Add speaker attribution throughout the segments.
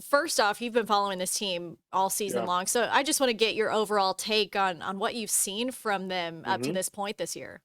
Speaker 1: First off, you've been following this team all season
Speaker 2: Yeah.
Speaker 1: long, so I just want to get your overall take on what you've seen from them up to
Speaker 2: Mhm.
Speaker 1: this point this year.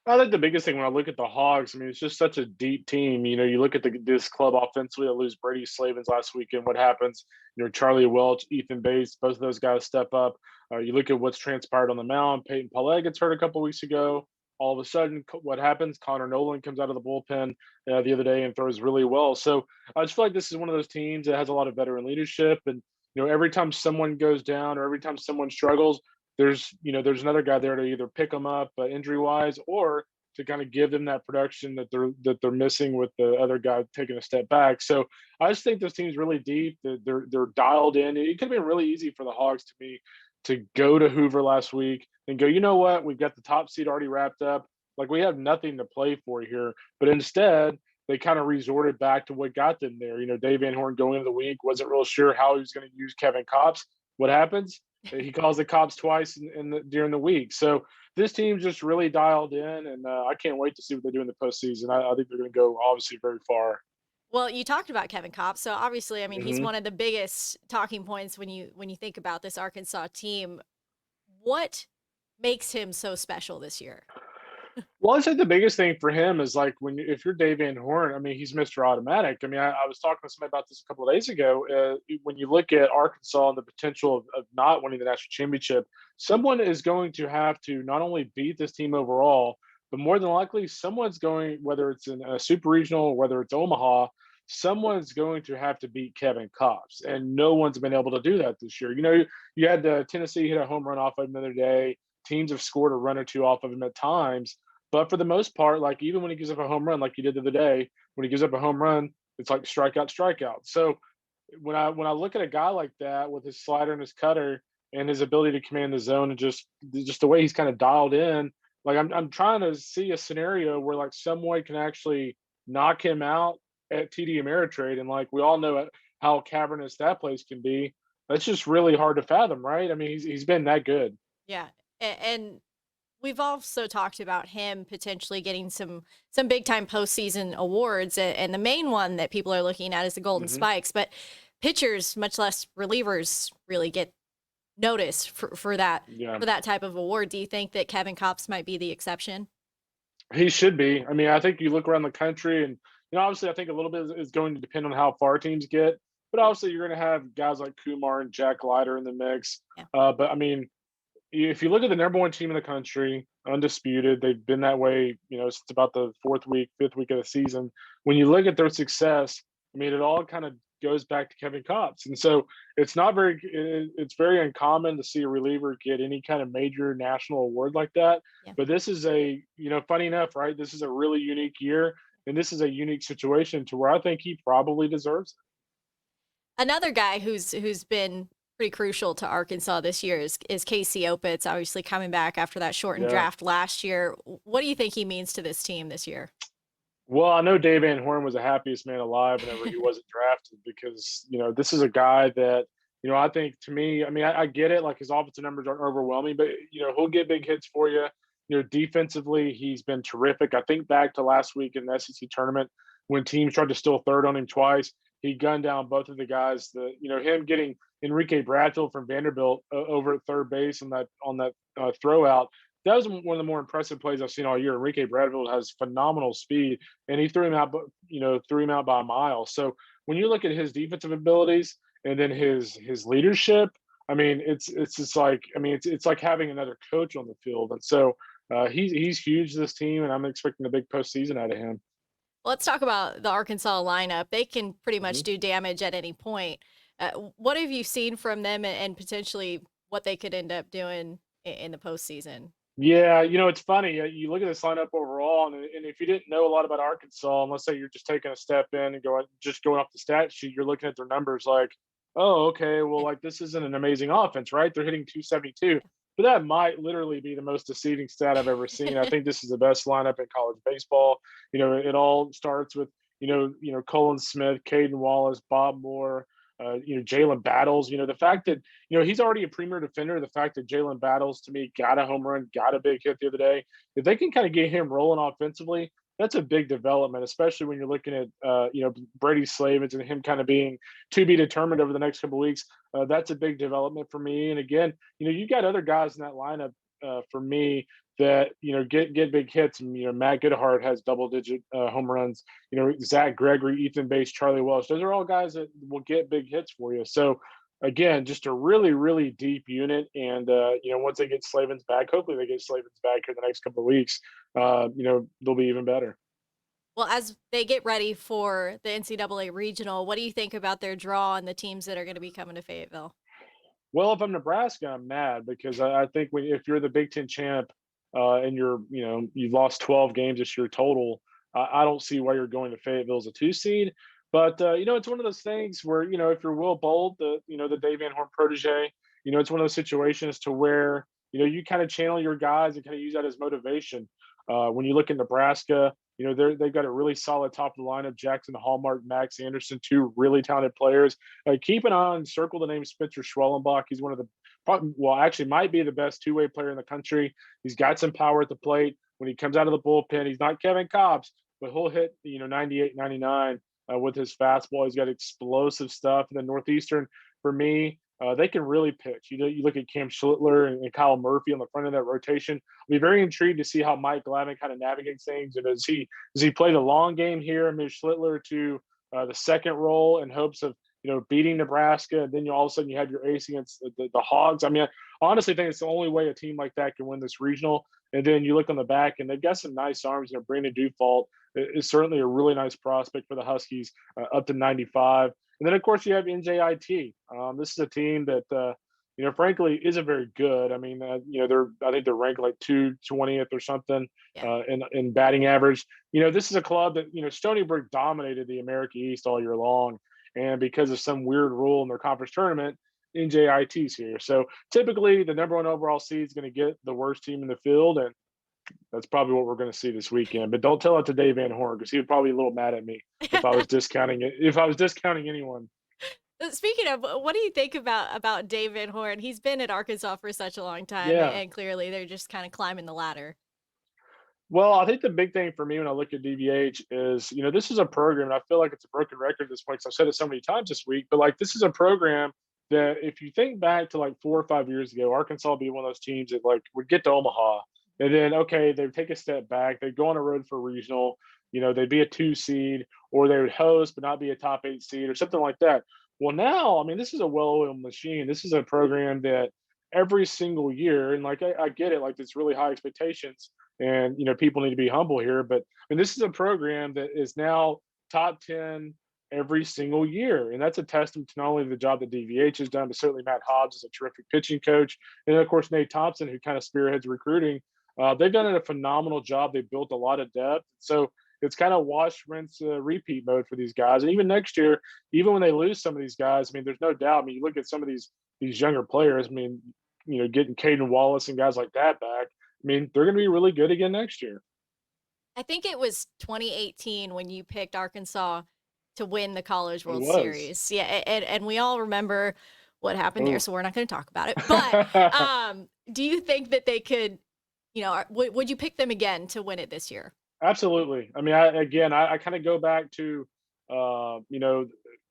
Speaker 2: I think the biggest thing when I look at the Hogs, I mean, it's just such a deep team. You look at this club offensively. They lose Brady Slavens last weekend. What happens? Charlie Welch, Ethan Bates, both of those guys step up. You look at what's transpired on the mound. Peyton Paulette gets hurt a couple weeks ago. All of a sudden, what happens? Connor Nolan comes out of the bullpen the other day and throws really well. So I just feel like this is one of those teams that has a lot of veteran leadership. And every time someone goes down or every time someone struggles, there's another guy there to either pick them up injury wise or to kind of give them that production that they're missing with the other guy taking a step back. So I just think this team's really deep. They're dialed in. It could have been really easy for the Hogs to me to go to Hoover last week and go, you know what, we've got the top seed already wrapped up. Like we have nothing to play for here. But instead, they kind of resorted back to what got them there. Dave Van Horn going into the week wasn't real sure how he was going to use Kevin Kopps. What happens? He calls the cops twice during the week. So this team's just really dialed in, and I can't wait to see what they do in the postseason. I think they're going to go obviously very far.
Speaker 1: Well, you talked about Kevin Kopp, so obviously, I mean, he's
Speaker 2: hmm
Speaker 1: one of the biggest talking points when you think about this Arkansas team. What makes him so special this year?
Speaker 2: Well, I said the biggest thing for him is like if you're Dave Van Horn, I mean, he's Mr. Automatic. I mean, I was talking to somebody about this a couple of days ago. When you look at Arkansas and the potential of not winning the national championship, someone is going to have to not only beat this team overall, but more than likely, someone's going, whether it's in a super regional or whether it's Omaha, someone's going to have to beat Kevin Kopps. And no one's been able to do that this year. You had Tennessee hit a home run off of him the other day. Teams have scored a run or two off of him at times, but for the most part, like even when he gives up a home run, like he did the other day, when he gives up a home run, it's like strikeout, strikeout. So when I look at a guy like that with his slider and his cutter and his ability to command the zone and just the way he's kind of dialed in, like I'm trying to see a scenario where like someone can actually knock him out at TD Ameritrade, and like we all know how cavernous that place can be. That's just really hard to fathom, right? I mean, he's been that good.
Speaker 1: Yeah, and we've also talked about him potentially getting some big time postseason awards, and the main one that people are looking at is the Golden
Speaker 2: hmm
Speaker 1: Spikes. But pitchers, much less relievers, really get noticed
Speaker 2: Yeah.
Speaker 1: for that type of award. Do you think that Kevin Kopps might be the exception?
Speaker 2: He should be. I mean, I think you look around the country, and obviously, I think a little bit is going to depend on how far teams get. But obviously, you're going to have guys like Kumar and Jack Leiter in the mix.
Speaker 1: Yeah.
Speaker 2: But I mean, if you look at the number one team in the country, undisputed, they've been that way, since about the fourth week, fifth week of the season. When you look at their success, I mean, it all kind of goes back to Kevin Kopps, and so it's very uncommon to see a reliever get any kind of major national award like that.
Speaker 1: Yeah.
Speaker 2: But this is funny enough, right? This is a really unique year, and this is a unique situation to where I think he probably deserves it.
Speaker 1: Another guy who's been pretty crucial to Arkansas this year is Casey Opitz, obviously coming back after that shortened
Speaker 2: Yeah.
Speaker 1: draft last year. What do you think he means to this team this year?
Speaker 2: Well, I know Dave Van Horn was the happiest man alive whenever he wasn't drafted because, this is a guy that, I think to me, I mean, I get it. Like his offensive numbers aren't overwhelming, but, he'll get big hits for you. Defensively, he's been terrific. I think back to last week in the SEC tournament when teams tried to steal third on him twice. He gunned down both of the guys. Him getting Enrique Bradfield from Vanderbilt over at third base on that throw out. That was one of the more impressive plays I've seen all year. Enrique Bradfield has phenomenal speed, and he threw him out, threw him out by a mile. So when you look at his defensive abilities and then his leadership, I mean, it's just like I mean, it's like having another coach on the field, and so he's huge to this team, and I'm expecting a big postseason out of him.
Speaker 1: Let's talk about the Arkansas lineup. They can pretty much
Speaker 2: Mhm.
Speaker 1: do damage at any point. What have you seen from them, and potentially what they could end up doing in the postseason?
Speaker 2: Yeah, it's funny. You look at this lineup overall, and if you didn't know a lot about Arkansas, and let's say you're just taking a step in and going off the stat sheet, you're looking at their numbers like, oh, okay, well,
Speaker 1: Yeah.
Speaker 2: like this isn't an amazing offense, right? They're hitting 272, but that might literally be the most deceiving stat I've ever seen. I think this is the best lineup in college baseball. It all starts with Colin Smith, Caden Wallace, Bob Moore. Jalen Battles. The fact that he's already a premier defender. The fact that Jalen Battles to me got a home run, got a big hit the other day. If they can kind of get him rolling offensively, that's a big development, especially when you're looking at Brady Slavens and him kind of being to be determined over the next couple of weeks. That's a big development for me. And again, you got other guys in that lineup for me that get big hits. And Matt Goodhart has double digit home runs. Zach Gregory, Ethan Bates, Charlie Welsh. Those are all guys that will get big hits for you. So again, just a really, really deep unit. And once they get Slavens back, hopefully they get Slavens back in the next couple of weeks. They'll be even better.
Speaker 1: Well, as they get ready for the NCAA regional, what do you think about their draw and the teams that are going to be coming to Fayetteville?
Speaker 2: Well, if I'm Nebraska, I'm mad because I think if you're the Big Ten champ and you've lost 12 games this year total, I don't see why you're going to Fayetteville as a 2 seed. But it's one of those things where if you're Will Bold, the Dave Van Horn protege, it's one of those situations to where you kind of channel your guys and kind of use that as motivation. When you look at Nebraska, they've got a really solid top of the lineup: Jackson Hallmark, Max Anderson, two really talented players. Keep an eye on, circle the name Spencer Schwellenbach. He's one of the actually might be the best two-way player in the country. He's got some power at the plate. When he comes out of the bullpen, he's not Kevin Kopp, but he'll hit 98, 99 with his fastball. He's got explosive stuff. And then Northeastern, for me, they can really pitch. You look at Cam Schlittler and Kyle Murphy on the front of that rotation. I'll be very intrigued to see how Mike Glavine kind of navigates things. And does he play the long game here and move Schlittler to the second role in hopes of beating Nebraska, and then all of a sudden you have your ace against the Hogs. I mean, I honestly think it's the only way a team like that can win this regional. And then you look on the back, and they've got some nice arms. Brandon Dufault is certainly a really nice prospect for the Huskies, up to 95. And then, of course, you have NJIT. This is a team that, frankly, isn't very good. I mean, I think they're ranked like 220th or something
Speaker 1: Yeah.
Speaker 2: in batting average. This is a club that, Stony Brook dominated the America East all year long. And because of some weird rule in their conference tournament, NJIT's here. So typically, the number one overall seed is going to get the worst team in the field. And that's probably what we're going to see this weekend. But don't tell it to Dave Van Horn because he would probably be a little mad at me if I was discounting it. If I was discounting anyone.
Speaker 1: Speaking of, what do you think about Dave Van Horn? He's been at Arkansas for such a long time,
Speaker 2: Yeah.
Speaker 1: and clearly they're just kind of climbing the ladder.
Speaker 2: Well, I think the big thing for me when I look at DVH is, this is a program, and I feel like it's a broken record at this point because I've said it so many times this week, but like this is a program that if you think back to like 4 or 5 years ago, Arkansas would be one of those teams that like would get to Omaha and then, okay, they'd take a step back, they'd go on a road for regional, they'd be a 2 seed or they would host but not be a top 8 seed or something like that. Well, now, I mean, this is a well-oiled machine. This is a program that every single year, and like I get it, like it's really high expectations and people need to be humble here, but I mean this is a program that is now top 10 every single year, and that's a testament to not only the job that DVH has done, but certainly Matt Hobbs is a terrific pitching coach, and of course Nate Thompson, who kind of spearheads recruiting. They've done a phenomenal job. They've built a lot of depth, so it's kind of wash, rinse, repeat mode for these guys. And even next year, even when they lose some of these guys, I mean, there's no doubt. I mean, you look at some of these younger players. I mean, getting Caden Wallace and guys like that back. I mean, they're going to be really good again next year.
Speaker 1: I think it was 2018 when you picked Arkansas to win the College
Speaker 2: It
Speaker 1: World
Speaker 2: was.
Speaker 1: Series. Yeah, and we all remember what happened there,
Speaker 2: Oh.
Speaker 1: so we're not going to talk about it. But do you think that they could, would you pick them again to win it this year?
Speaker 2: Absolutely. I mean, I kind of go back to,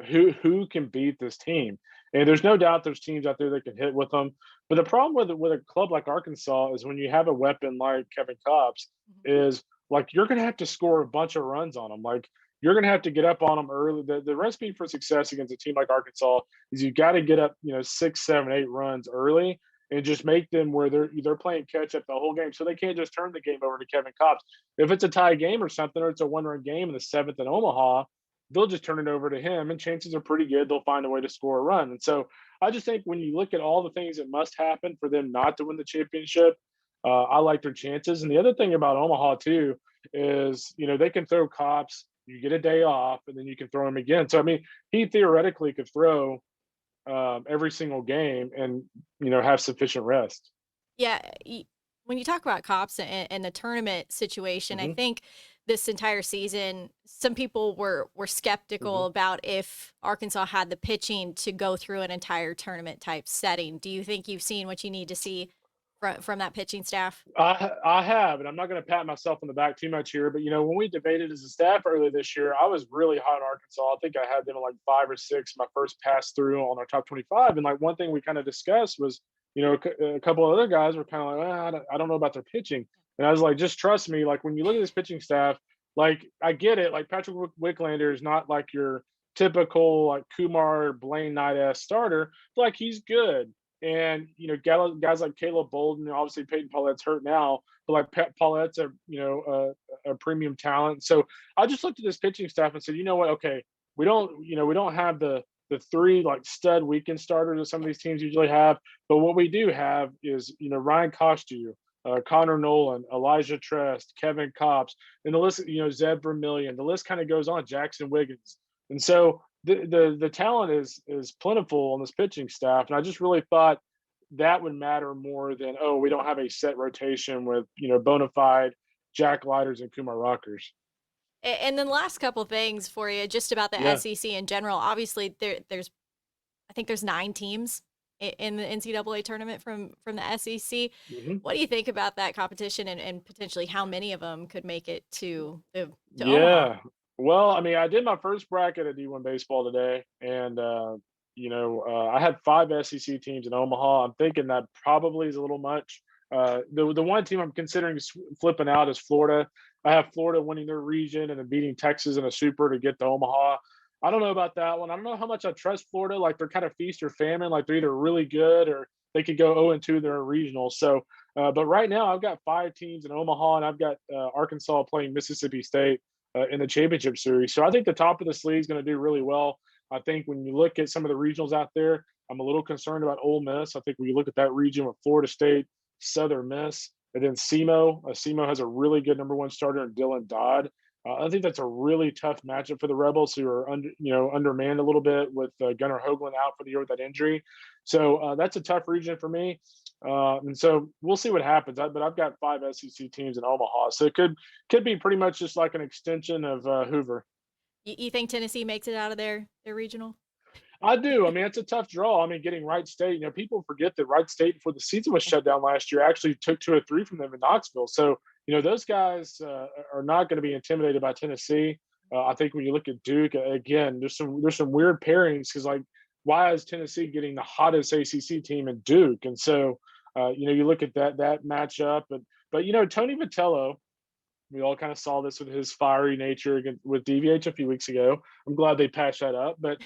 Speaker 2: who can beat this team, and there's no doubt there's teams out there that can hit with them. But the problem with a club like Arkansas is when you have a weapon like Kevin Cobbs,
Speaker 1: Mhm.
Speaker 2: is like you're going to have to score a bunch of runs on them. Like you're going to have to get up on them early. The recipe for success against a team like Arkansas is you got to get up, 6, 7, 8 runs early and just make them where they're playing catch up the whole game. So they can't just turn the game over to Kevin Cobbs. If it's a tie game or something, or it's a 1-run game in the 7th in Omaha, they'll just turn it over to him, and chances are pretty good they'll find a way to score a run. And so I just think when you look at all the things that must happen for them not to win the championship, I like their chances. And the other thing about Omaha too is, they can throw Cops. You get a day off, and then you can throw him again. So I mean, he theoretically could throw every single game and have sufficient rest.
Speaker 1: Yeah, when you talk about cops and the tournament situation, I
Speaker 2: Hmm.
Speaker 1: think this entire season, some people were
Speaker 2: Hmm.
Speaker 1: skeptical about if Arkansas had the pitching to go through an entire tournament type setting. Do you think you've seen what you need to see from that pitching staff?
Speaker 2: I have, and I'm not going to pat myself on the back too much here, but when we debated as a staff earlier this year, I was really high on Arkansas. I think I had them at like 5 or 6 my first pass through on our top 25, and like one thing we kind of discussed was, a couple of other guys were kind of like, I don't know about their pitching, and I was like, just trust me. Like when you look at this pitching staff, like I get it. Like Patrick Wicklander is not like your typical like Kumar Blaine Knight starter, but like he's good. And guys like Caleb Bolden, obviously Peyton Paulette's hurt now, but like Paulette's a premium talent. So I just looked at this pitching staff and said, you know what? Okay, we don't have the three like stud weekend starters that some of these teams usually have, but what we do have is Ryan Costu, Connor Nolan, Elijah Trest, Kevin Kopps, and the list. Zeb Vermillion. The list kind of goes on. Jackson Wiggins, and so the talent is plentiful on this pitching staff, and I just really thought that would matter more than we don't have a set rotation with bona fide Jack Lighters and Kumar Rockers.
Speaker 1: And then last couple things for you, just about the
Speaker 2: Yeah.
Speaker 1: SEC in general. Obviously, there's I think there's 9 teams in the NCAA tournament from the SEC.
Speaker 2: hmm
Speaker 1: What do you think about that competition and potentially how many of them could make it to Omaha?
Speaker 2: Yeah. Well, I mean, I did my first bracket at D1 Baseball today, and I had 5 SEC teams in Omaha. I'm thinking that probably is a little much. The one team I'm considering flipping out is Florida. I have Florida winning their region and then beating Texas in a super to get to Omaha. I don't know about that one. I don't know how much I trust Florida. Like they're kind of feast or famine. Like they're either really good or they could go 0-2. They're regional. So, but right now I've got 5 teams in Omaha, and I've got Arkansas playing Mississippi State in the championship series. So I think the top of the sleeve is going to do really well. I think when you look at some of the regionals out there, I'm a little concerned about Ole Miss. I think when you look at that region with Florida State, Southern Miss, and then SEMO. SEMO has a really good number one starter in Dylan Dodd. I think that's a really tough matchup for the Rebels, who are undermanned a little bit with Gunnar Hoagland out for the year with that injury. So that's a tough region for me, and so we'll see what happens. But I've got 5 SEC teams in Omaha, so it could be pretty much just like an extension of Hoover.
Speaker 1: You think Tennessee makes it out of their regional?
Speaker 2: I do. I mean, it's a tough draw. I mean, getting Wright State, people forget that Wright State, before the season was shut down last year, actually took 2 or 3 from them in Knoxville. So, those guys are not going to be intimidated by Tennessee. I think when you look at Duke, again, there's some weird pairings because, like, why is Tennessee getting the hottest ACC team in Duke? And so, you look at that matchup, but Tony Vitello, we all kind of saw this with his fiery nature with DVH a few weeks ago. I'm glad they patched that up. But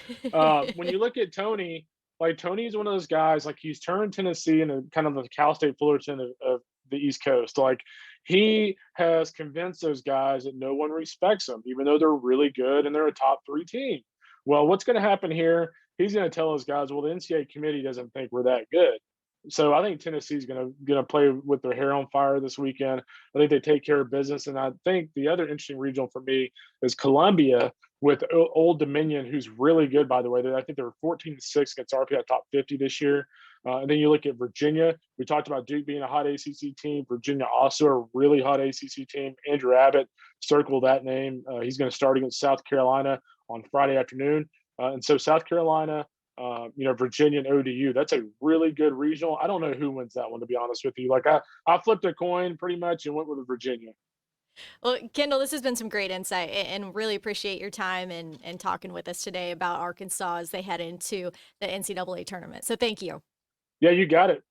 Speaker 2: when you look at Tony, like Tony's one of those guys, like he's turned Tennessee into kind of the Cal State Fullerton of the East Coast. Like he has convinced those guys that no one respects them, even though they're really good and they're a top 3 team. Well, what's going to happen here? He's going to tell those guys, well, the NCAA committee doesn't think we're that good. So I think Tennessee's gonna play with their hair on fire this weekend. I think they take care of business, and I think the other interesting regional for me is Columbia with Old Dominion, who's really good, by the way. I think they were 14-6 against RPI top 50 this year. And then you look at Virginia. We talked about Duke being a hot ACC team. Virginia also a really hot ACC team. Andrew Abbott, circle that name. He's going to start against South Carolina on Friday afternoon. And so South Carolina, Virginia and ODU. That's a really good regional. I don't know who wins that one, to be honest with you. Like I flipped a coin pretty much and went with Virginia.
Speaker 1: Well, Kendall, this has been some great insight and really appreciate your time and talking with us today about Arkansas as they head into the NCAA tournament. So thank you.
Speaker 2: Yeah, you got it.